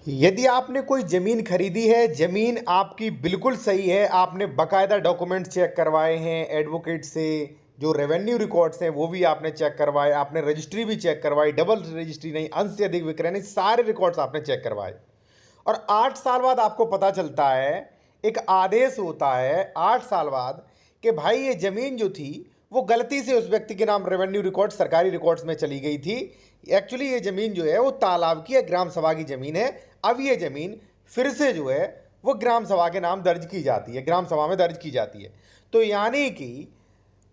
यदि आपने कोई ज़मीन खरीदी है, ज़मीन आपकी बिल्कुल सही है, आपने बाकायदा डॉक्यूमेंट चेक करवाए हैं एडवोकेट से, जो रेवेन्यू रिकॉर्ड्स हैं वो भी आपने चेक करवाए, आपने रजिस्ट्री भी चेक करवाई, डबल रजिस्ट्री नहीं, अंश से अधिक विक्रय नहीं, सारे रिकॉर्ड्स आपने चेक करवाए और 8 साल बाद आपको पता चलता है, एक आदेश होता है 8 साल बाद कि भाई ये ज़मीन जो थी वो गलती से उस व्यक्ति के नाम रेवेन्यू रिकॉर्ड सरकारी रिकॉर्ड्स में चली गई थी। एक्चुअली ये ज़मीन जो है वो तालाब की है, ग्राम सभा की ज़मीन है। अब ये ज़मीन फिर से जो है वो ग्राम सभा के नाम दर्ज की जाती है, ग्राम सभा में दर्ज की जाती है। तो यानी कि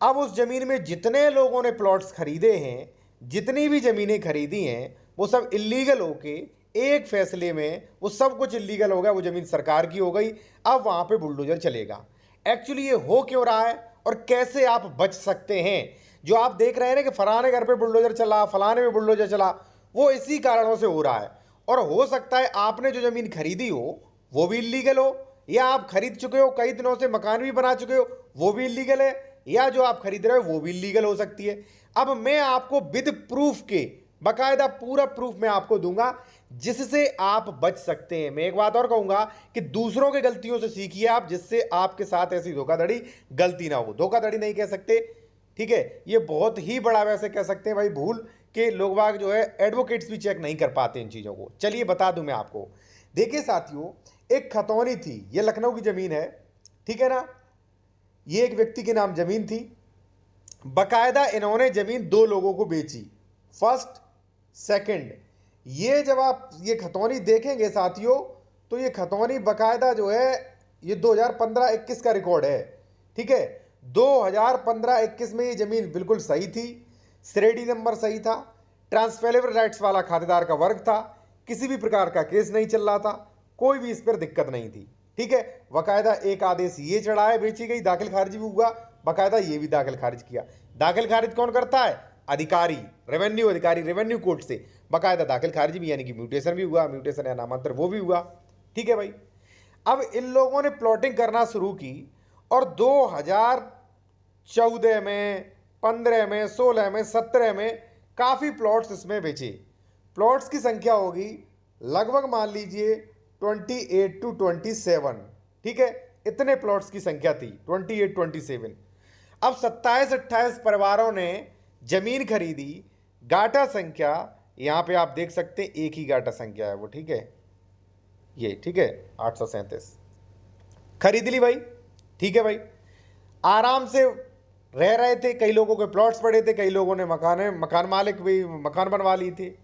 अब उस ज़मीन में जितने लोगों ने प्लॉट्स खरीदे हैं, जितनी भी ज़मीनें खरीदी हैं, वो सब इलीगल होके एक फैसले में वो सब कुछ इलीगल हो गया, वो ज़मीन सरकार की हो गई। अब वहाँ पे बुलडोजर चलेगा। एक्चुअली ये हो क्यों रहा है और कैसे आप बच सकते हैं? जो आप देख रहे हैं ना कि फलाने घर पे बुलडोजर चला, फलाने में बुलडोजर चला, वो इसी कारणों से हो रहा है। और हो सकता है आपने जो ज़मीन खरीदी हो वो भी इलीगल हो, या आप खरीद चुके हो, कई दिनों से मकान भी बना चुके हो, वो भी इलीगल है, या जो आप खरीद रहे हो वो भी इलीगल हो सकती है। अब मैं आपको विद प्रूफ के बाकायदा पूरा प्रूफ मैं आपको दूंगा जिससे आप बच सकते हैं। मैं एक बात और कहूंगा कि दूसरों के गलतियों से सीखिए आप, जिससे आपके साथ ऐसी धोखाधड़ी गलती ना हो। धोखाधड़ी नहीं कह सकते, ठीक है, ये बहुत ही बड़ा वैसे कह सकते हैं भाई भूल कि लोग बाग जो है एडवोकेट्स भी चेक नहीं कर पाते इन चीज़ों को। चलिए बता दूं मैं आपको। देखिए साथियों, एक खतौनी थी, ये लखनऊ की ज़मीन है, ठीक है ना। ये एक व्यक्ति के नाम ज़मीन थी, बकायदा इन्होंने ज़मीन दो लोगों को बेची, फर्स्ट सेकंड। ये जब आप ये खतौनी देखेंगे साथियों, तो ये खतौनी बकायदा जो है ये 2015-21 का रिकॉर्ड है, ठीक है। 2015-21 में ये ज़मीन बिल्कुल सही थी, श्रेणी नंबर सही था, ट्रांसफरेबल राइट्स वाला खातेदार का वर्ग था, किसी भी प्रकार का केस नहीं चल रहा था, कोई भी इस पर दिक्कत नहीं थी, ठीक है। बाकायदा एक आदेश ये चढ़ा है, बेची गई, दाखिल खारिज भी हुआ, बाकायदा ये भी दाखिल खारिज किया। दाखिल खारिज कौन करता है? अधिकारी, रेवेन्यू अधिकारी, रेवेन्यू कोर्ट से बाकायदा दाखिल खारिज भी, यानी कि म्यूटेशन भी हुआ, म्यूटेशन या नामांतर वो भी हुआ, ठीक है भाई। अब इन लोगों ने प्लॉटिंग करना शुरू की और 2014 में, 15 में, 16 में, 17 में काफ़ी प्लॉट्स इसमें बेचे। प्लॉट्स की संख्या होगी लगभग मान लीजिए 28 to 27, ठीक है, इतने प्लॉट्स की संख्या थी 28, 27। अब 27-28 परिवारों ने जमीन खरीदी। गाटा संख्या यहां पे आप देख सकते हैं, एक ही गाटा संख्या है वो, ठीक है, ये ठीक है 837 खरीद ली भाई, ठीक है भाई। आराम से रह रहे थे, कई लोगों के प्लॉट्स पड़े थे, कई लोगों ने मकान मालिक भी मकान बनवा ली थी।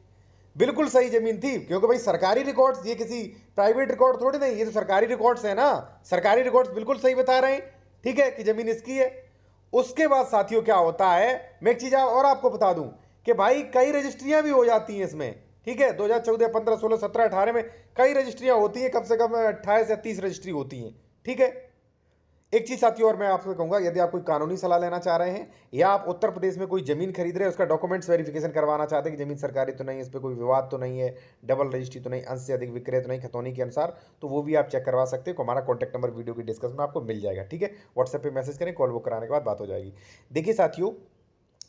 बिल्कुल सही जमीन थी, क्योंकि भाई सरकारी रिकॉर्ड्स, ये किसी प्राइवेट रिकॉर्ड थोड़ी नहीं, ये तो सरकारी रिकॉर्ड्स है ना। सरकारी रिकॉर्ड्स बिल्कुल सही बता रहे हैं, ठीक है, कि जमीन इसकी है। उसके बाद साथियों क्या होता है, मैं एक चीज और आपको बता दूं कि भाई कई रजिस्ट्रियां भी हो जाती हैं इसमें, ठीक है। 2014, 15, 16, 17, 18 में कई रजिस्ट्रियां होती हैं, कम से कम 28 या 30 रजिस्ट्री होती हैं, ठीक है। एक चीज साथियों और मैं आपसे कहूंगा, यदि आप कोई कानूनी सलाह लेना चाह रहे हैं या आप उत्तर प्रदेश में कोई जमीन खरीद रहे हैं, उसका डॉक्यूमेंट्स वेरिफिकेशन करवाना चाहते हैं कि जमीन सरकारी तो नहीं है, इस पर कोई विवाद तो नहीं है, डबल रजिस्ट्री तो नहीं, अंश से अधिक विक्रय तो नहीं खतौनी के अनुसार, तो वो भी आप चेक करवा सकते हैं। हमारा कॉन्टैक्ट नंबर वीडियो की डिस्कशन में आपको मिल जाएगा, ठीक है। व्हाट्सएप पर मैसेज करें, कॉल बुक कराने के बाद बात हो जाएगी। देखिए साथियों,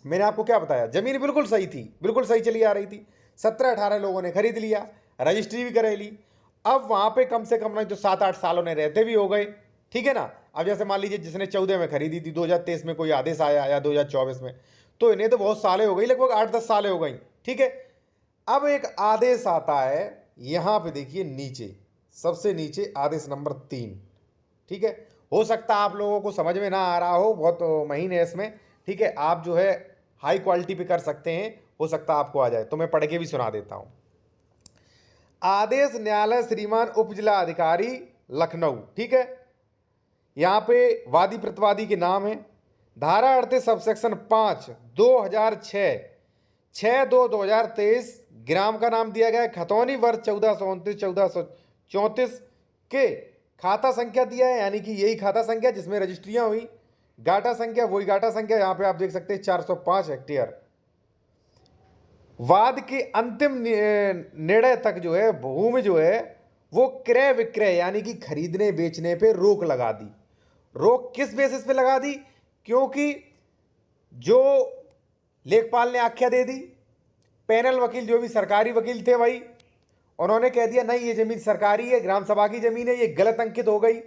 मैंने आपको क्या बताया, जमीन बिल्कुल सही थी, बिल्कुल सही चली आ रही थी, 17-18 लोगों ने खरीद लिया, रजिस्ट्री भी करा ली। अब वहां पे कम से कम नहीं तो 7-8 सालों ने रहते भी हो गए, ठीक है ना। अब जैसे मान लीजिए जिसने 14 में खरीदी थी, 2023 में कोई आदेश आया या 2024 में, तो इन्हें तो बहुत सालें हो गई, लगभग 8-10 सालें हो गई, ठीक है। अब एक आदेश आता है, यहां पे देखिए नीचे, सबसे नीचे आदेश नंबर 3, ठीक है। हो सकता है आप लोगों को समझ में ना आ रहा हो, बहुत महीन है इसमें, ठीक है। आप जो है हाई क्वालिटी पे कर सकते हैं, हो सकता है आपको आ जाए, तो मैं पढ़ के भी सुना देता हूं। आदेश न्यायालय श्रीमान उप जिला अधिकारी लखनऊ, ठीक है। यहां पे वादी प्रतिवादी के नाम है। धारा 38 सबसेक्शन 5 2006 6/2/2023 ग्राम का नाम दिया गया है खतौनी, वर्ष 1429-1434 के खाता संख्या दिया है, यानी कि यही खाता संख्या जिसमें रजिस्ट्रियां हुई। गाटा संख्या वही गाटा संख्या, यहां पे आप देख सकते हैं 405 हेक्टेयर। वाद के अंतिम निर्णय तक जो है भूमि जो है वो क्रय विक्रय यानी कि खरीदने बेचने पे रोक लगा दी। रोक किस बेसिस पे लगा दी? क्योंकि जो लेखपाल ने आख्या दे दी, पैनल वकील जो भी सरकारी वकील थे भाई, उन्होंने कह दिया नहीं ये जमीन सरकारी है, ग्राम सभा की जमीन है, ये गलत अंकित हो गई।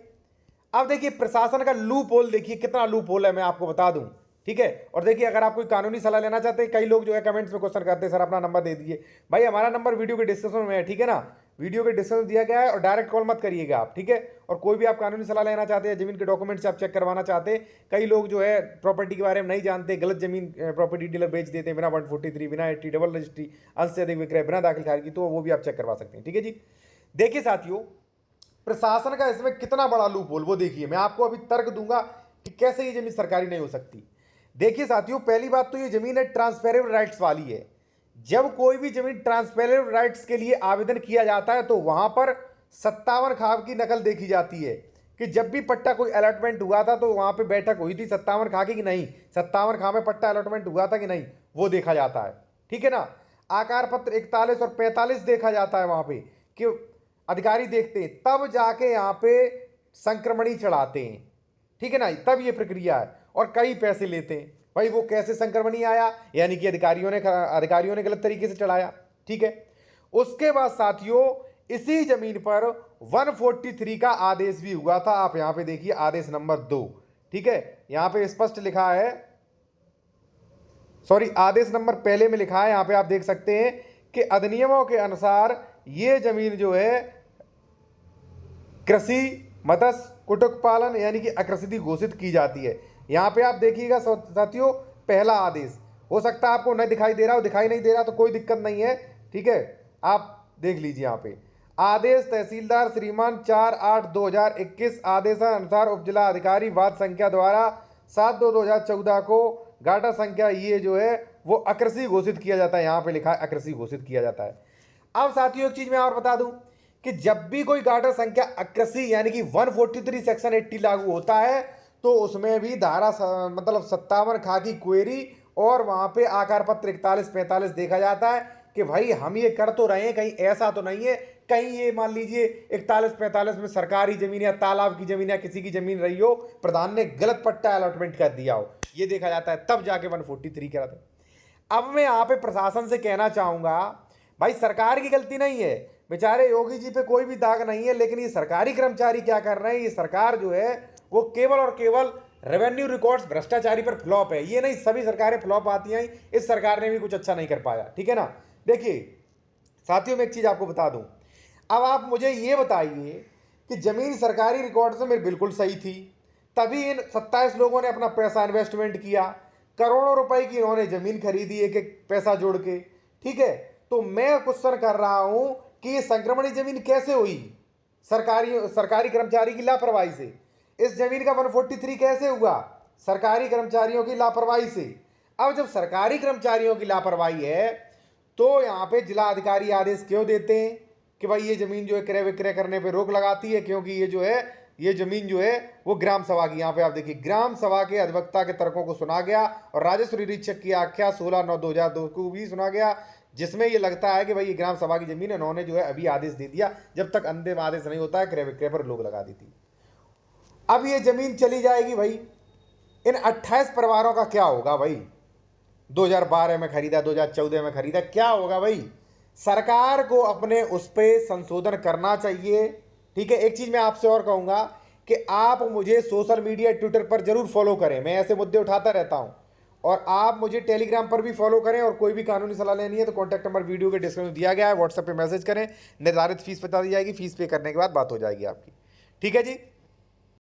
अब देखिए प्रशासन का लूप होल, देखिए कितना लूप होल है, मैं आपको बता दूं, ठीक है। और देखिए अगर आप कोई कानूनी सलाह लेना चाहते हैं, कई लोग जो है कमेंट्स में क्वेश्चन करते हैं सर अपना नंबर दे दीजिए। भाई हमारा नंबर वीडियो के डिस्क्रिप्शन में है, ठीक है ना, वीडियो के डिस्क्रिप्शन दिया गया है, और डायरेक्ट कॉल मत करिएगा आप, ठीक है। और कोई भी आप कानूनी सलाह लेना चाहते हैं, जमीन के डॉक्यूमेंट्स आप चेक करवाना चाहते हैं, कई लोग जो है प्रॉपर्टी के बारे में नहीं जानते, गलत जमीन प्रॉपर्टी डीलर बेच देते हैं बिना 143, बिना 80 डबल रजिस्ट्री, अंश से अधिक विक्रय, बिना दाखिल खारिज की, तो वो भी आप चेक करवा सकते हैं, ठीक है जी। देखिए साथियों, प्रशासन का इसमें कितना बड़ा लूप होल वो देखिए, मैं आपको अभी तर्क दूंगा कि कैसे ये जमीन सरकारी नहीं हो सकती। देखिए साथियों, पहली बात तो ये जमीन है ट्रांसफरेबल राइट्स वाली है। जब कोई भी जमीन ट्रांसफरेबल राइट्स के लिए आवेदन किया जाता है तो वहां पर 57 खाब की नकल देखी जाती है कि जब भी पट्टा कोई अलॉटमेंट हुआ था तो वहां पे बैठक हुई थी 57 खा की कि नहीं, 57 खा में पट्टा अलॉटमेंट हुआ था कि नहीं, वो देखा जाता है, ठीक है ना। आकार पत्र 41 और 45 देखा जाता है वहां पे कि अधिकारी देखते हैं, तब जाके यहाँ पे संक्रमणी चढ़ाते हैं, ठीक है ना, तब ये प्रक्रिया है, और कई पैसे लेते हैं। भाई वो कैसे संक्रमणी आया, यानी कि अधिकारियों ने गलत तरीके से चढ़ाया, ठीक है। उसके बाद साथियों इसी जमीन पर 143 का आदेश भी हुआ था, आप यहां पे देखिए आदेश नंबर 2, ठीक है, यहां पे स्पष्ट लिखा है, सॉरी आदेश नंबर पहले में लिखा है, यहां पे आप देख सकते हैं कि अधिनियमों के अनुसार ये जमीन जो है कृषि, मत्स्य, कुक्कुट पालन यानी कि अकृषित घोषित की जाती है। यहाँ पे आप देखिएगा साथियों, पहला आदेश, हो सकता है आपको नहीं दिखाई दे रहा हो, दिखाई नहीं दे रहा तो कोई दिक्कत नहीं है, ठीक है, आप देख लीजिए यहाँ पे आदेश तहसीलदार श्रीमान 4/8/2021 आदेशानुसार उपजिला अधिकारी वाद संख्या द्वारा 7/2/2014 को गाटा संख्या ये जो है वो अकृषि घोषित किया जाता है, यहाँ पे लिखा है अकृषि घोषित किया जाता है। अब साथियों एक चीज मैं और बता दूं कि जब भी कोई गाटर संख्या अकृषि यानी कि 143 सेक्शन 80 लागू होता है तो उसमें भी धारा मतलब 57 खा की क्वेरी और वहां पे आकार पत्र 41-45 देखा जाता है कि भाई हम ये कर तो रहे हैं, कहीं ऐसा तो नहीं है कहीं ये मान लीजिए 41-45 में सरकारी जमीन या तालाब की जमीन या किसी की जमीन रही हो, प्रधान ने गलत पट्टा अलॉटमेंट कर दिया हो, ये देखा जाता है, तब जाके 143 कराते हैं। अब मैं यहाँ पे प्रशासन से कहना चाहूंगा, भाई सरकार की गलती नहीं है, बेचारे योगी जी पे कोई भी दाग नहीं है, लेकिन ये सरकारी कर्मचारी क्या कर रहे हैं, ये सरकार जो है वो केवल और केवल रेवेन्यू रिकॉर्ड्स भ्रष्टाचारी पर फ्लॉप है। ये नहीं, सभी सरकारें फ्लॉप आती हैं, इस सरकार ने भी कुछ अच्छा नहीं कर पाया, ठीक है ना। देखिए साथियों मैं एक चीज आपको बता दूं, अब आप मुझे ये बताइए कि जमीन सरकारी रिकॉर्ड से मेरी बिल्कुल सही थी, तभी इन 27 लोगों ने अपना पैसा इन्वेस्टमेंट किया, करोड़ों रुपए की इन्होंने जमीन खरीदी एक एक पैसा जोड़ के, ठीक है। तो मैं क्वेश्चन कर रहा हूं कि ये संक्रमणी जमीन कैसे हुई, सरकारी कर्मचारी की लापरवाही से। इस जमीन का 143 कैसे हुआ, सरकारी कर्मचारियों की लापरवाही से। अब जब सरकारी कर्मचारियों की लापरवाही है तो यहाँ पे जिला अधिकारी आदेश क्यों देते हैं कि भाई ये जमीन जो है क्रय विक्रय करने पे रोक लगाती है, क्योंकि ये जो है ये जमीन जो है वो ग्राम सभा की, यहाँ पे आप देखिए ग्राम सभा के अधिवक्ता के तर्कों को सुना गया और राजस्व निरीक्षक की आख्या 16/9/2002 को भी सुना गया, जिसमें ये लगता है कि भाई ये ग्राम सभा की जमीन इन्होंने जो है अभी आदेश दे दिया, जब तक अंतिम आदेश नहीं होता है क्रय विक्रय पर रोक लगा दी थी। अब ये जमीन चली जाएगी भाई, इन 28 परिवारों का क्या होगा भाई, 2012 में खरीदा, 2014 में खरीदा, क्या होगा भाई। सरकार को अपने उस पर संशोधन करना चाहिए, ठीक है। एक चीज मैं आपसे और कहूंगा कि आप मुझे सोशल मीडिया ट्विटर पर जरूर फॉलो करें, मैं ऐसे मुद्दे उठाता रहता हूं, और आप मुझे टेलीग्राम पर भी फॉलो करें, और कोई भी कानूनी सलाह लेनी है तो कॉन्टैक्ट नंबर वीडियो के डिस्क्रिप्शन में दिया गया है, व्हाट्सएप पे मैसेज करें, निर्धारित फीस बता दी जाएगी, फीस पे करने के बाद बात हो जाएगी आपकी, ठीक है जी।